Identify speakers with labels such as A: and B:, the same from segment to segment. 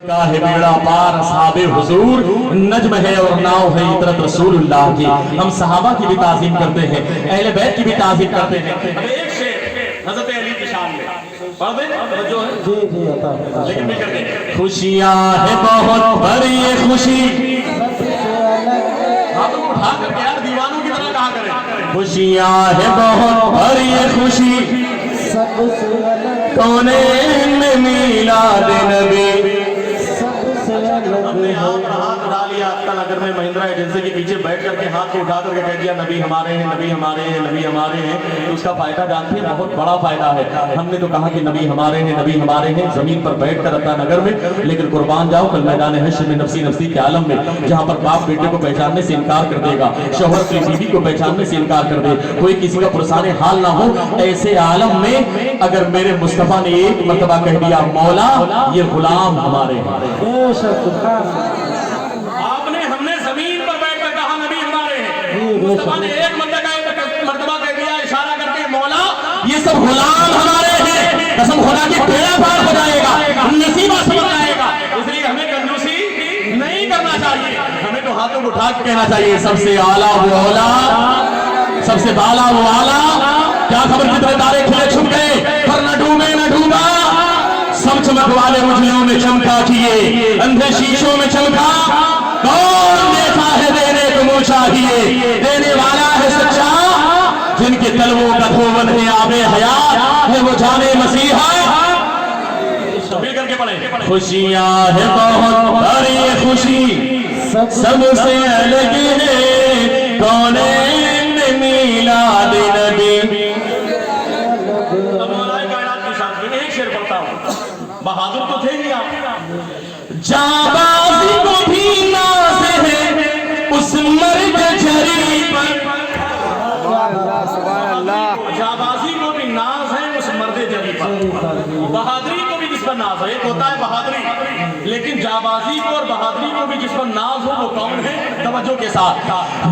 A: کا ہے بیڑا پار اصحاب حضور، نجم ہے اور ناؤ ہے عطرت رسول اللہ کی۔ ہم صحابہ کی بھی تعظیم کرتے ہیں، اہل بیت کی بھی تعظیم کرتے ہیں۔ اب ایک شعر حضرت علی کی شان میں پڑھ دیں جو ہے لیکن بھی کر دیں۔ خوشیاں ہے بہت بڑی خوشی، ہاتھوں کو اٹھا کر کے یار دیوانوں کی طرح کہا کریں، خوشیاں ہے بہت بڑی خوشی، کونین میں میلاد نبی۔ ہم نے ہاتھ اٹھا لیا کل اگر میں مہندرا ایجنسی کے پیچھے بیٹھ کر کے ہاتھ کو اٹھا کر کے کہہ دیا نبی ہمارے ہیں، نبی ہمارے ہیں، نبی ہمارے ہیں، تو اس کا فائدہ جانتے ہیں، بہت بڑا فائدہ ہے۔ ہم نے تو کہا کہ نبی ہمارے ہیں، نبی ہمارے ہیں زمین پر بیٹھ کر عطا نگر میں، لیکن قربان جاؤ کل میدان حشر میں نفسی نفسی کے عالم میں، جہاں پر باپ بیٹے کو پہچاننے سے انکار کر دے گا، شوہر کی بیوی کو پہچاننے سے انکار کر دے، کوئی کسی کا پرسان حال نہ ہو، ایسے عالم میں اگر میرے مصطفیٰ نے ایک مرتبہ کہہ دیا مولا یہ غلام ہمارے ہیں، آپ نے ہم نے زمین پر بیٹھ کر کہا نبی ہمارے ہیں، مصطفیٰ نے ایک مرتبہ کہہ دیا اشارہ کر کے مولا یہ سب غلام ہمارے ہیں، قسم خدا کی بیڑا پار ہو جائے گا، نصیبہ سمجھ جائے گا۔ اس لیے ہمیں کنجوسی نہیں کرنا چاہیے، ہمیں تو ہاتھوں کو اٹھا کے کہنا چاہیے سب سے اعلیٰ وہ اولا، سب سے بالا وہ اعلیٰ۔ کیا خبر کتنے تارے کھلے چھپ گئے پر نہ ڈوبے نہ ڈوبا، سب چمک والے مجھلوں میں چمکا کیے، اندھے شیشوں میں چمکا، کون دیتا ہے دینے کو منہ چاہیے، دینے والا ہے سچا، جن کے طلبوں کا دھوون ہے آب حیات ہے وہ جانے مسیحا۔ مل کر کے پڑھیں، خوشیاں ہے بہت بڑی خوشی، سب سے الگ ہے کونین میں میلاد نبی۔ ایک شعر پڑھتا ہوں، بہادر تو تھے ہی آپ، جانبازی کو بھی ناز ہے اس مرد جری پر، جانبازی کو بھی ناز ہے اس مرد جری پر، بہادری کو بھی جس پر ناز ہے، ایک ہوتا ہے بہادری، لیکن جانبازی کو اور بہادری کو بھی جس پر ناز ہو وہ کون ہے؟ توجہ کے ساتھ،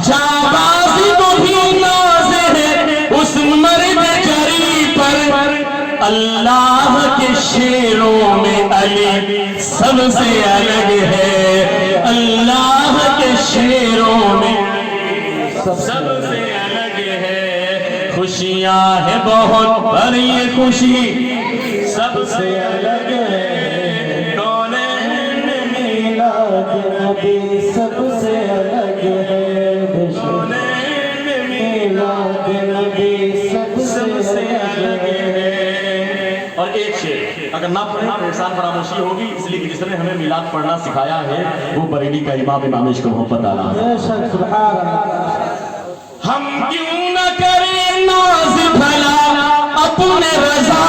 A: جانبازی کو بھی ناز ہے اس مرد جری پر، اللہ کے شیروں میں علی سب سے الگ ہے، اللہ کے شیروں میں سب سے الگ ہے، خوشیاں ہے بہت بڑی خوشی، سب سے الگ ہے کونین میں میلاد نبی، سب سے الگ ہے کونین میں میلاد نبی، سب سے الگ ہے۔ اور ایک شعر اگر نہ پڑھیں تو احسان فراموشی ہوگی، اس لیے کہ جس نے ہمیں میلاد پڑھنا سکھایا ہے وہ بریلی کا امام امام عشق محمد اعلیٰ ہے۔ ہم کیوں نہ کریں ناز بھلا اپنے رضا